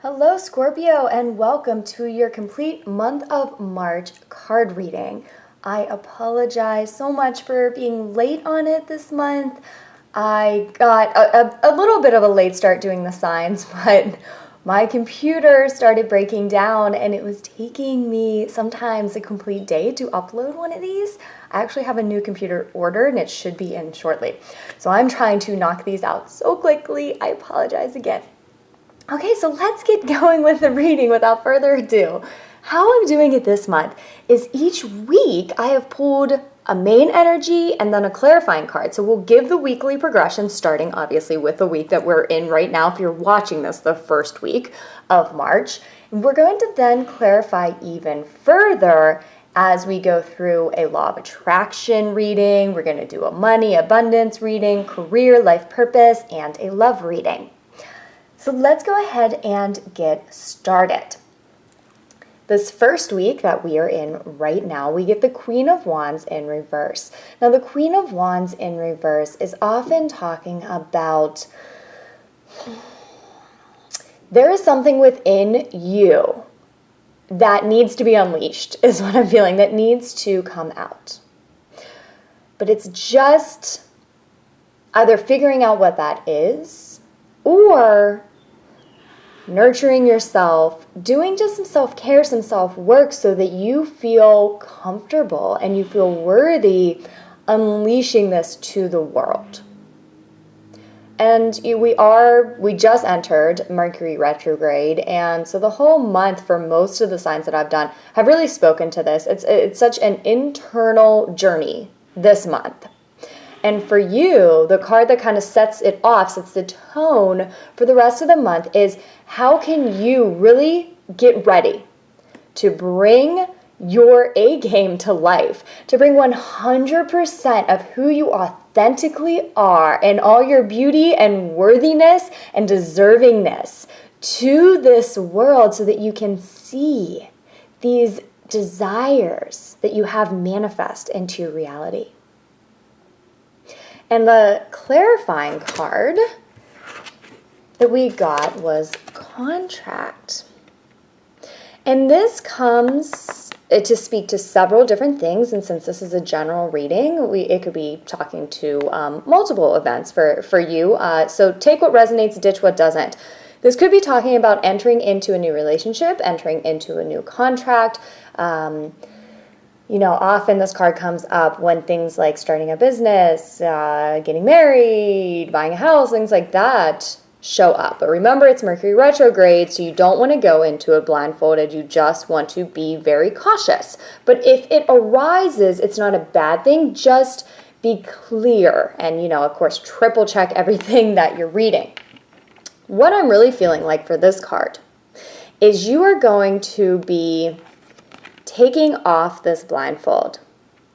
Hello, Scorpio, and welcome to your complete month of March card reading. I apologize so much for being late on it this month. I got a little bit of a late start doing the signs, but my computer started breaking down and it was taking me sometimes a complete day to upload one of these. I actually have a new computer ordered and it should be in shortly. So I'm trying to knock these out so quickly. I apologize again. Okay, so let's get going with the reading without further ado. How I'm doing it this month is each week I have pulled a main energy and then a clarifying card. So we'll give the weekly progression starting obviously with the week that we're in right now. If you're watching this, the first week of March. And we're going to then clarify even further as we go through a law of attraction reading. We're going to do a money, abundance reading, career, life purpose, and a love reading. So let's go ahead and get started. This first week that we are in right now, we get the Queen of Wands in reverse. Now, the Queen of Wands in reverse is often talking about there is something within you that needs to be unleashed, is what I'm feeling, that needs to come out. But it's just either figuring out what that is or nurturing yourself, doing just some self-care, some self-work so that you feel comfortable and you feel worthy unleashing this to the world. And we just entered Mercury retrograde, and so the whole month for most of the signs that I've done have really spoken to this. It's such an internal journey this month. And for you, the card that kind of sets it off, sets the tone for the rest of the month is how can you really get ready to bring your A game to life, to bring 100% of who you authentically are and all your beauty and worthiness and deservingness to this world so that you can see these desires that you have manifest into your reality. And the clarifying card that we got was contract. And this comes to speak to several different things. And since this is a general reading, it could be talking to multiple events for you. So take what resonates, ditch what doesn't. This could be talking about entering into a new relationship, entering into a new contract. Often this card comes up when things like starting a business, getting married, buying a house, things like that show up. But remember, it's Mercury retrograde, so you don't want to go into it blindfolded. You just want to be very cautious. But if it arises, it's not a bad thing. Just be clear and, of course, triple check everything that you're reading. What I'm really feeling like for this card is you are going to be taking off this blindfold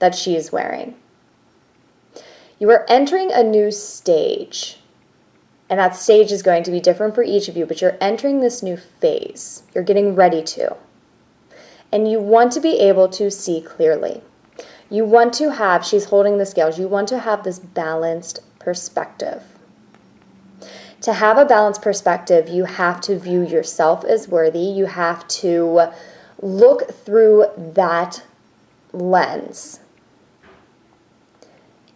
that she is wearing. You are entering a new stage, and that stage is going to be different for each of you, but you're entering this new phase. You're getting ready to. And you want to be able to see clearly. You want to have, she's holding the scales, you want to have this balanced perspective. To have a balanced perspective, you have to view yourself as worthy. You have to look through that lens.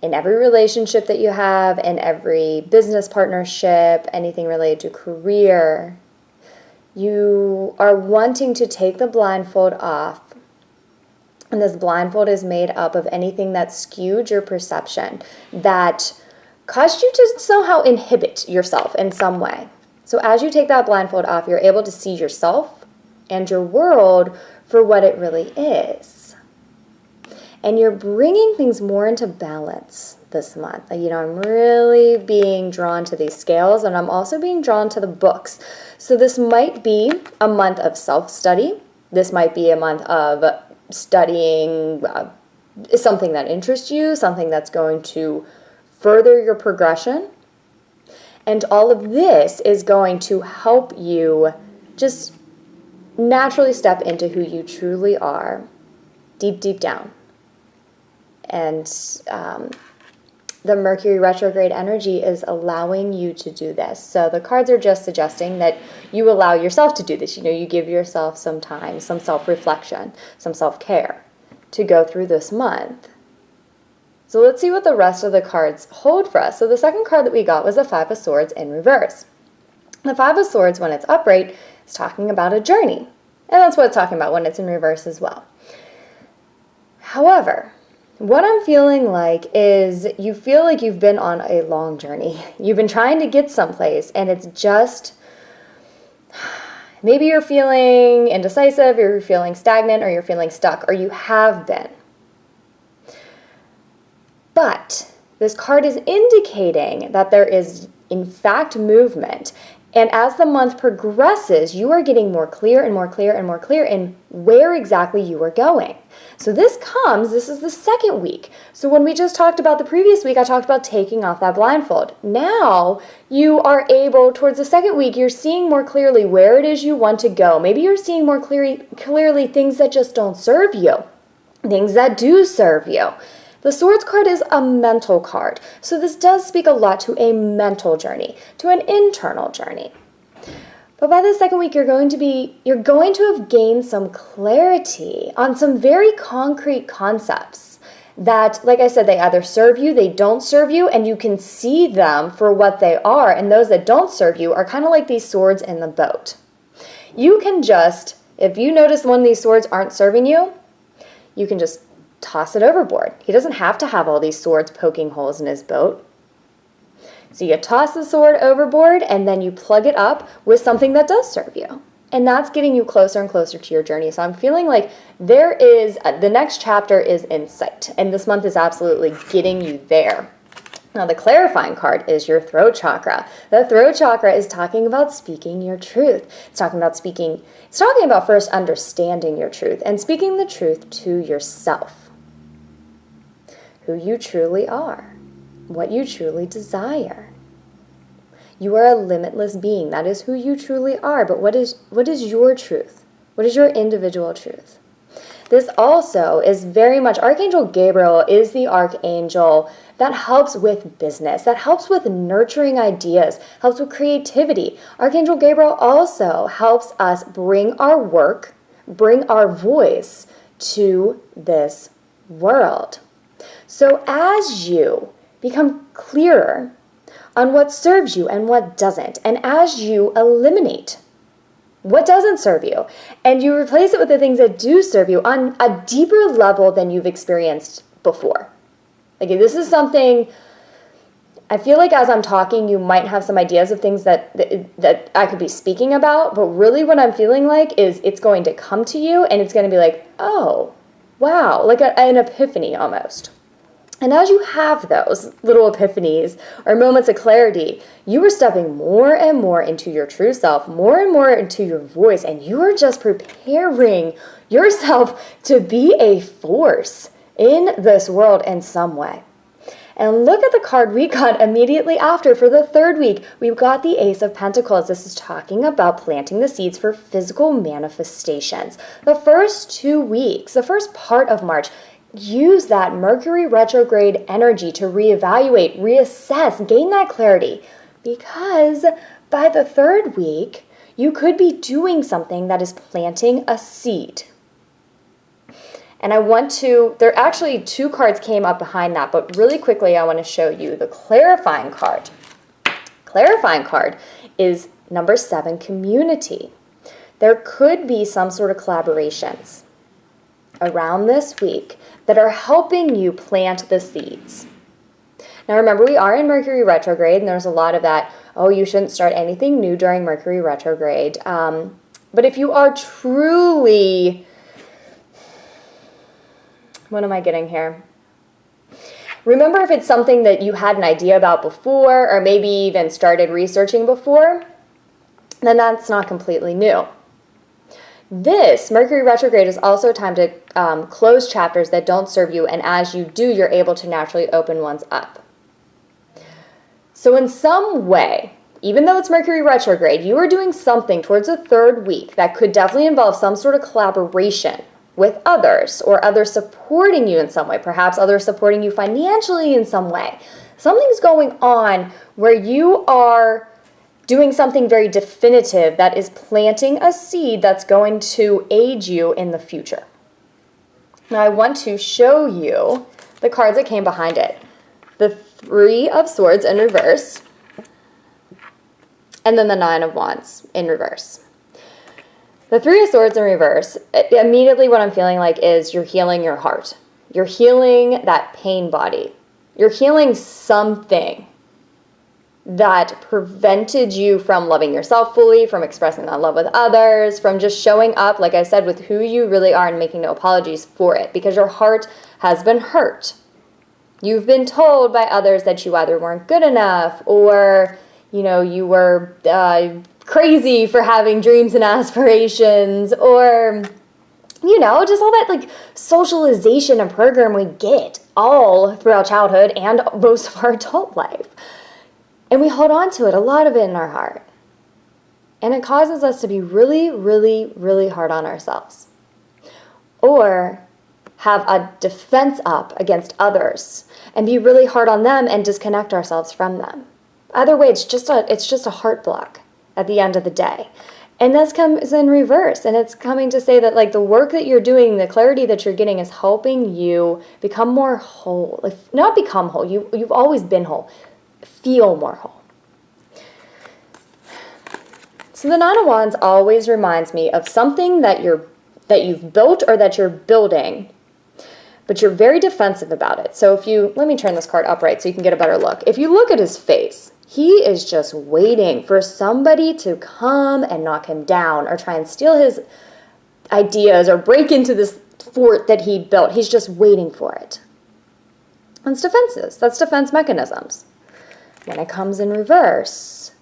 In every relationship that you have, in every business partnership, anything related to career, you are wanting to take the blindfold off. And this blindfold is made up of anything that skewed your perception, that caused you to somehow inhibit yourself in some way. So as you take that blindfold off, you're able to see yourself and your world for what it really is. And you're bringing things more into balance this month. I'm really being drawn to these scales, and I'm also being drawn to the books. So this might be a month of self-study. This might be a month of studying something that interests you, something that's going to further your progression. And all of this is going to help you just naturally step into who you truly are, deep, deep down. And the Mercury retrograde energy is allowing you to do this. So the cards are just suggesting that you allow yourself to do this. You give yourself some time, some self-reflection, some self-care to go through this month. So let's see what the rest of the cards hold for us. So the second card that we got was the Five of Swords in reverse. The Five of Swords, when it's upright, is talking about a journey. And that's what it's talking about when it's in reverse as well. However, what I'm feeling like is you feel like you've been on a long journey. You've been trying to get someplace, and it's just, maybe you're feeling indecisive, you're feeling stagnant, or you're feeling stuck, or you have been. But this card is indicating that there is, in fact, movement. And as the month progresses, you are getting more clear and more clear and more clear in where exactly you are going. So this is the second week. So when we just talked about the previous week, I talked about taking off that blindfold. Now you are able, towards the second week, you're seeing more clearly where it is you want to go. Maybe you're seeing more clearly things that just don't serve you, things that do serve you. The Swords card is a mental card, so this does speak a lot to a mental journey, to an internal journey. But by the second week, you're going to have gained some clarity on some very concrete concepts that, like I said, they either serve you, they don't serve you, and you can see them for what they are, and those that don't serve you are kind of like these swords in the boat. You can just, if you notice one of these swords aren't serving you, you can just toss it overboard. He doesn't have to have all these swords poking holes in his boat. So you toss the sword overboard and then you plug it up with something that does serve you. And that's getting you closer and closer to your journey. So I'm feeling like the next chapter is in sight. And this month is absolutely getting you there. Now the clarifying card is your throat chakra. The throat chakra is talking about speaking your truth. It's talking about first understanding your truth and speaking the truth to yourself. Who you truly are, what you truly desire. You are a limitless being. That is who you truly are. But what is your truth? What is your individual truth? This also is very much, Archangel Gabriel is the archangel that helps with business, that helps with nurturing ideas, helps with creativity. Archangel Gabriel also helps us bring our work, bring our voice to this world. So as you become clearer on what serves you and what doesn't, and as you eliminate what doesn't serve you, and you replace it with the things that do serve you on a deeper level than you've experienced before. Like, this is something, I feel like as I'm talking, you might have some ideas of things that I could be speaking about, but really what I'm feeling like is it's going to come to you, and it's going to be like, oh, wow, like an epiphany almost. And as you have those little epiphanies or moments of clarity, you are stepping more and more into your true self, more and more into your voice, and you are just preparing yourself to be a force in this world in some way. And look at the card we got immediately after for the third week. We've got the Ace of Pentacles. This is talking about planting the seeds for physical manifestations. The first 2 weeks, the first part of March, use that Mercury retrograde energy to reevaluate, reassess, gain that clarity. Because by the third week, you could be doing something that is planting a seed. And there are actually 2 cards came up behind that, but really quickly I want to show you the clarifying card. Clarifying card is number 7, community. There could be some sort of collaborations around this week that are helping you plant the seeds. Now remember, we are in Mercury retrograde, and there's a lot of that, oh, you shouldn't start anything new during Mercury retrograde. But if you are truly, what am I getting here? Remember, if it's something that you had an idea about before, or maybe even started researching before, then that's not completely new. This Mercury retrograde is also a time to close chapters that don't serve you, and as you do, you're able to naturally open ones up. So in some way, even though it's Mercury retrograde, you are doing something towards the third week that could definitely involve some sort of collaboration with others, or others supporting you in some way, perhaps others supporting you financially in some way. Something's going on where you are doing something very definitive that is planting a seed that's going to aid you in the future. Now I want to show you the cards that came behind it. The Three of Swords in reverse, and then the Nine of Wands in reverse. The Three of Swords in reverse, immediately what I'm feeling like is you're healing your heart. You're healing that pain body. You're healing something that prevented you from loving yourself fully, from expressing that love with others, from just showing up, like I said, with who you really are and making no apologies for it, because your heart has been hurt. You've been told by others that you either weren't good enough or, you were crazy for having dreams and aspirations, or, just all that like socialization and program we get all throughout childhood and most of our adult life. And we hold on to it, a lot of it in our heart. And it causes us to be really, really, really hard on ourselves. Or have a defense up against others and be really hard on them and disconnect ourselves from them. Either way, it's just a heart block at the end of the day. And this comes in reverse. And it's coming to say that like the work that you're doing, the clarity that you're getting is helping you become more whole. Like, not become whole. You've always been whole. Feel more whole. So the Nine of Wands always reminds me of something that you've built or that you're building, but you're very defensive about it. So let me turn this card upright so you can get a better look. If you look at his face, he is just waiting for somebody to come and knock him down or try and steal his ideas or break into this fort that he built. He's just waiting for it. That's defenses. That's defense mechanisms. When it comes in reverse,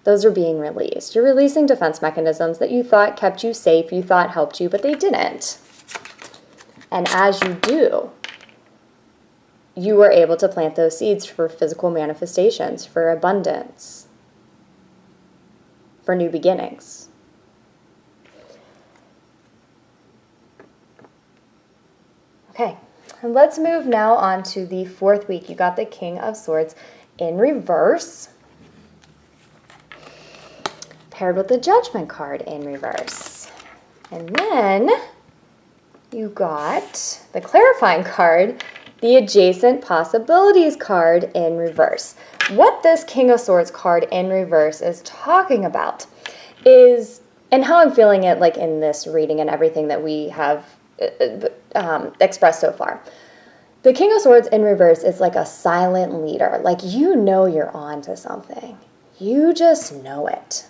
those are being released. You're releasing defense mechanisms that you thought kept you safe, you thought helped you, but they didn't. And as you do, you were able to plant those seeds for physical manifestations, for abundance, for new beginnings. Okay, and let's move now on to the fourth week. You got the King of Swords in reverse, paired with the Judgment card in reverse. And then you got the clarifying card, the Adjacent Possibilities card in reverse. What this King of Swords card in reverse is talking about is, and how I'm feeling it like in this reading and everything that we have expressed so far. The King of Swords in reverse is like a silent leader. Like you're on to something. You just know it.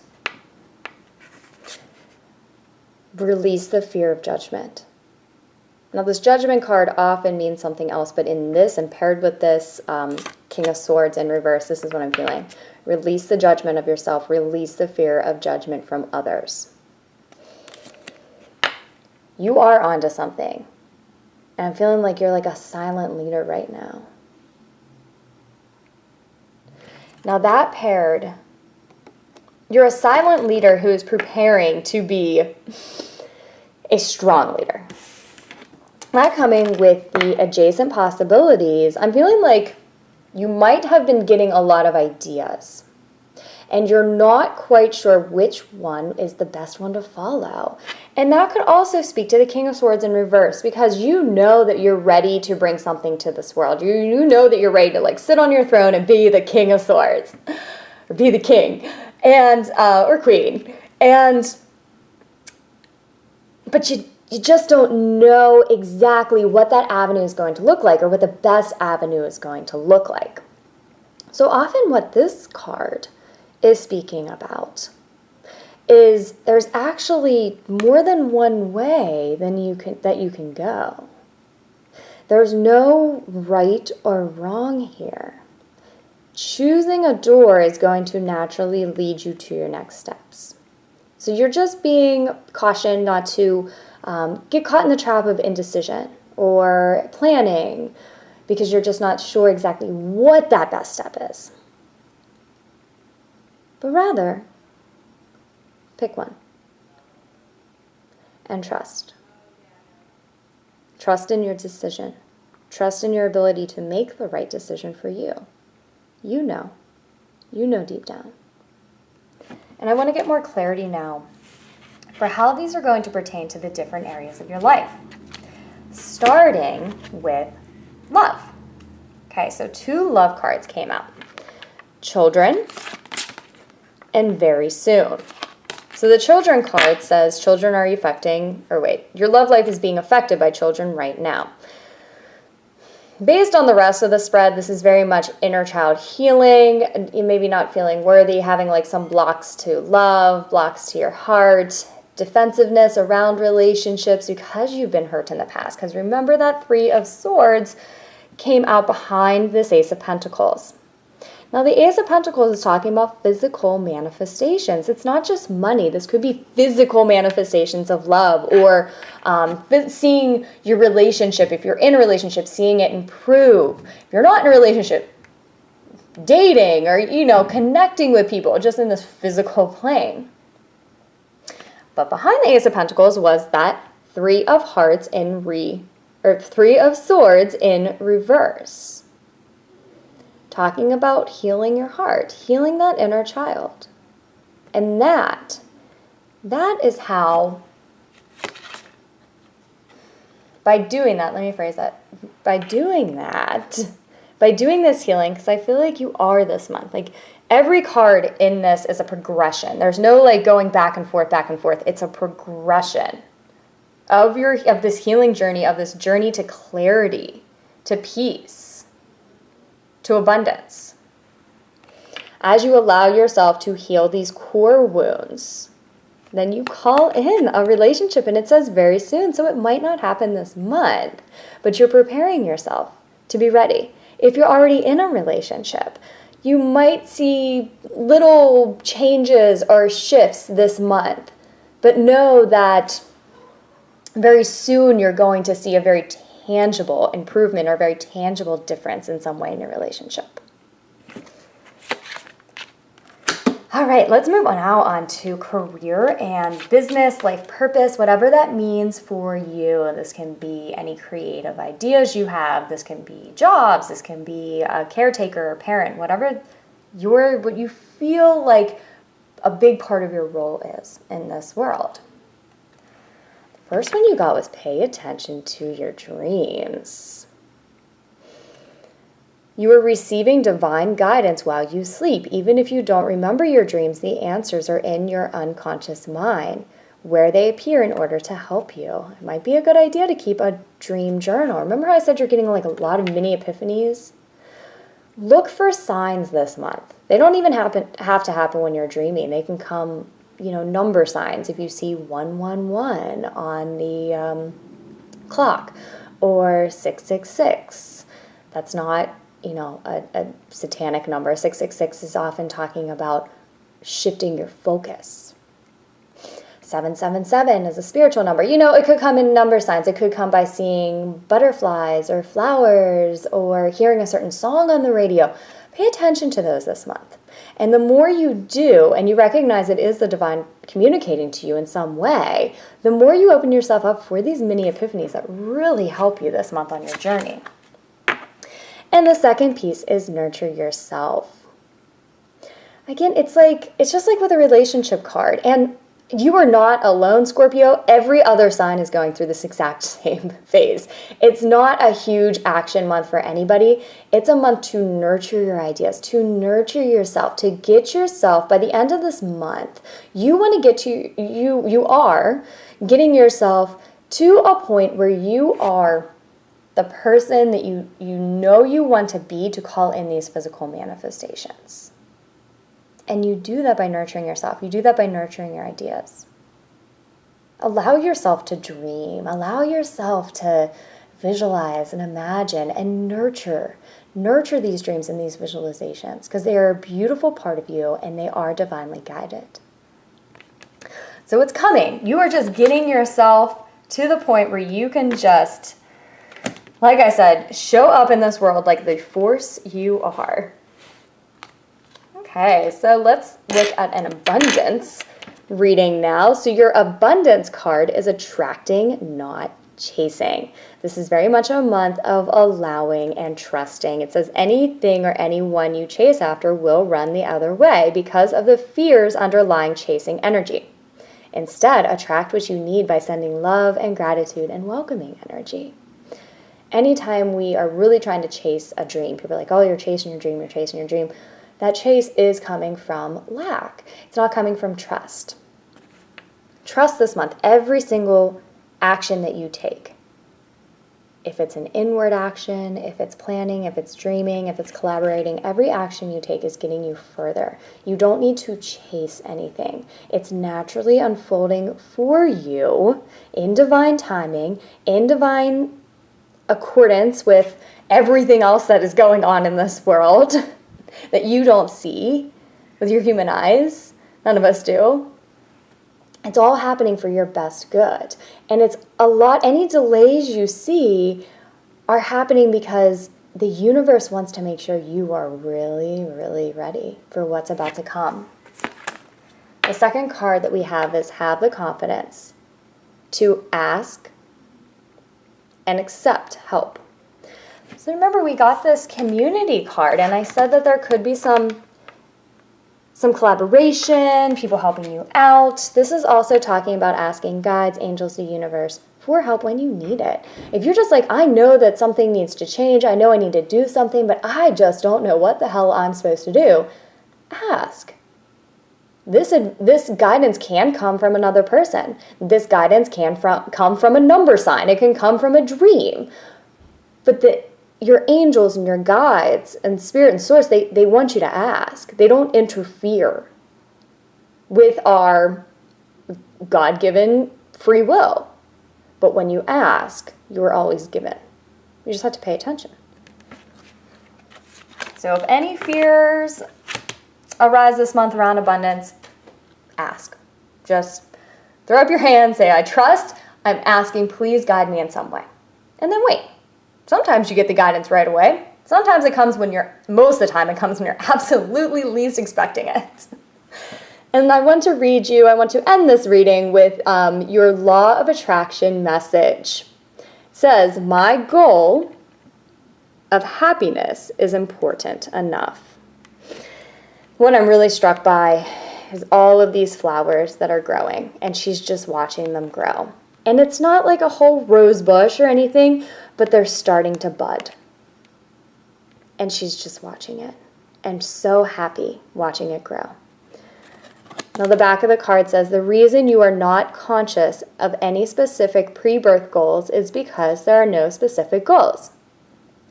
Release the fear of judgment. Now this Judgment card often means something else, but in this and paired with this King of Swords in reverse, this is what I'm feeling. Release the judgment of yourself. Release the fear of judgment from others. You are onto something. And I'm feeling like you're like a silent leader right now. Now that paired, you're a silent leader who is preparing to be a strong leader. That coming with the Adjacent Possibilities, I'm feeling like you might have been getting a lot of ideas. And you're not quite sure which one is the best one to follow. And that could also speak to the King of Swords in reverse, because you know that you're ready to bring something to this world. You know that you're ready to like sit on your throne and be the King of Swords, or be the king, and or queen. But you just don't know exactly what that avenue is going to look like, or what the best avenue is going to look like. So often what this card is speaking about is there's actually more than one way that you can go. There's no right or wrong here. Choosing a door is going to naturally lead you to your next steps. So you're just being cautioned not to get caught in the trap of indecision or planning because you're just not sure exactly what that best step is. But rather, pick one and trust. Trust in your decision. Trust in your ability to make the right decision for you. You know. You know deep down. And I want to get more clarity now for how these are going to pertain to the different areas of your life. Starting with love. Okay, so 2 love cards came out. Children and very soon. So the children card says children are your love life is being affected by children right now. Based on the rest of the spread, this is very much inner child healing. You maybe not feeling worthy, having like some blocks to love, blocks to your heart, defensiveness around relationships because you've been hurt in the past. Because remember that 3 of Swords came out behind this Ace of Pentacles. Now, the Ace of Pentacles is talking about physical manifestations. It's not just money. This could be physical manifestations of love or seeing your relationship. If you're in a relationship, seeing it improve. If you're not in a relationship, dating or, connecting with people just in this physical plane. But behind the Ace of Pentacles was that 3 of Hearts 3 of Swords in reverse. Talking about healing your heart, healing that inner child. And that is how, by doing that, let me phrase that. By doing this healing, because I feel like you are this month. Like every card in this is a progression. There's no like going back and forth, back and forth. It's a progression of this healing journey, of this journey to clarity, to peace, to abundance. As you allow yourself to heal these core wounds, then you call in a relationship, and it says very soon, so it might not happen this month, but you're preparing yourself to be ready. If you're already in a relationship, you might see little changes or shifts this month, but know that very soon you're going to see a very tangible improvement or very tangible difference in some way in your relationship. All right, let's move on to career and business, life purpose, whatever that means for you. This can be any creative ideas you have. This can be jobs. This can be a caretaker or parent, whatever what you feel like a big part of your role is in this world. First one you got was pay attention to your dreams. You are receiving divine guidance while you sleep. Even if you don't remember your dreams, the answers are in your unconscious mind, where they appear in order to help you. It might be a good idea to keep a dream journal. Remember how I said you're getting like a lot of mini epiphanies? Look for signs this month. They don't even have to happen when you're dreaming. They can come number signs. If you see 111 on the clock or 666, that's not, a satanic number. 666 is often talking about shifting your focus. 777 is a spiritual number. It could come in number signs. It could come by seeing butterflies or flowers or hearing a certain song on the radio. Pay attention to those this month. And the more you do, and you recognize it is the divine communicating to you in some way, the more you open yourself up for these mini epiphanies that really help you this month on your journey. And the second piece is nurture yourself. Again, it's just like with a relationship card. And you are not alone, Scorpio. Every other sign is going through this exact same phase. It's not a huge action month for anybody. It's a month to nurture your ideas, to nurture yourself, to get yourself, by the end of this month, you want to get to, you are getting yourself to a point where you are the person that you want to be to call in these physical manifestations. And you do that by nurturing yourself. You do that by nurturing your ideas. Allow yourself to dream. Allow yourself to visualize and imagine and nurture these dreams and these visualizations, because they are a beautiful part of you and they are divinely guided. So it's coming. You are just getting yourself to the point where you can just, like I said, show up in this world like the force you are. Okay, so let's look at an abundance reading now. So your abundance card is attracting, not chasing. This is very much a month of allowing and trusting. It says anything or anyone you chase after will run the other way because of the fears underlying chasing energy. Instead, attract what you need by sending love and gratitude and welcoming energy. Anytime we are really trying to chase a dream, people are like, oh, you're chasing your dream, you're chasing your dream. That chase is coming from lack. It's not coming from trust. Trust this month, every single action that you take. If it's an inward action, if it's planning, if it's dreaming, if it's collaborating, every action you take is getting you further. You don't need to chase anything. It's naturally unfolding for you in divine timing, in divine accordance with everything else that is going on in this world that you don't see with your human eyes. None of us do. It's all happening for your best good. And it's any delays you see are happening because the universe wants to make sure you are really, really ready for what's about to come. The second card that we have is have the confidence to ask and accept help. So remember, we got this community card, and I said that there could be some collaboration, people helping you out. This is also talking about asking guides, angels, the universe for help when you need it. If you're just like, I know that something needs to change, I know I need to do something, but I just don't know what the hell I'm supposed to do, ask. This guidance can come from another person. This guidance can come from a number sign. It can come from a dream. But your angels and your guides and spirit and source, they want you to ask. They don't interfere with our God-given free will. But when you ask, you are always given. You just have to pay attention. So if any fears arise this month around abundance, ask. Just throw up your hand, say, I trust, I'm asking, please guide me in some way. And then wait. Sometimes you get the guidance right away. Sometimes it comes most of the time it comes when you're absolutely least expecting it. And I want to end this reading with your law of attraction message. It says, my goal of happiness is important enough. What I'm really struck by is all of these flowers that are growing, and she's just watching them grow. And it's not like a whole rose bush or anything, but they're starting to bud. And she's just watching it, and so happy watching it grow. Now the back of the card says, the reason you are not conscious of any specific pre-birth goals is because there are no specific goals.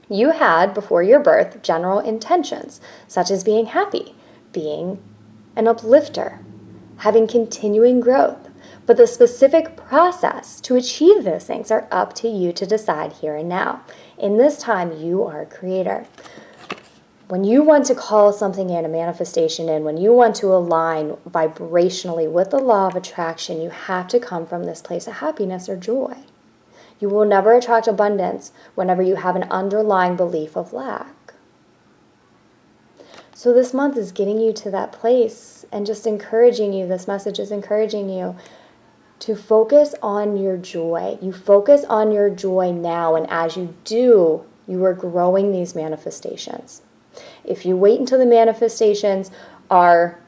You had, before your birth, general intentions, such as being happy, being an uplifter, having continuing growth. But the specific process to achieve those things are up to you to decide here and now. In this time, you are a creator. When you want to call something in, a manifestation in, when you want to align vibrationally with the law of attraction, you have to come from this place of happiness or joy. You will never attract abundance whenever you have an underlying belief of lack. So this month is getting you to that place and just encouraging you, this message is encouraging you to focus on your joy. You focus on your joy now, and as you do, you are growing these manifestations. If you wait until the manifestations are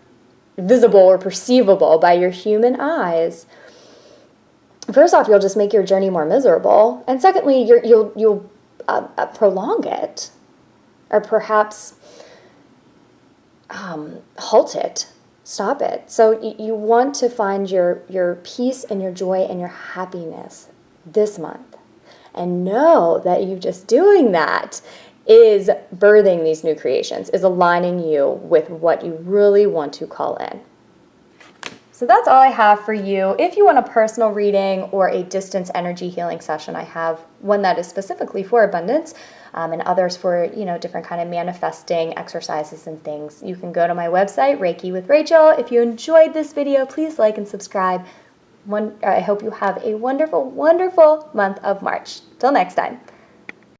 visible or perceivable by your human eyes, first off, you'll just make your journey more miserable, and secondly, you'll prolong it, or perhaps halt it. Stop it. So you want to find your peace and your joy and your happiness this month. And know that you just doing that is birthing these new creations, is aligning you with what you really want to call in. So that's all I have for you. If you want a personal reading or a distance energy healing session, I have one that is specifically for abundance, and others for, different kind of manifesting exercises and things. You can go to my website, Reiki with Rachel. If you enjoyed this video, please like and subscribe. I hope you have a wonderful, wonderful month of March. Till next time.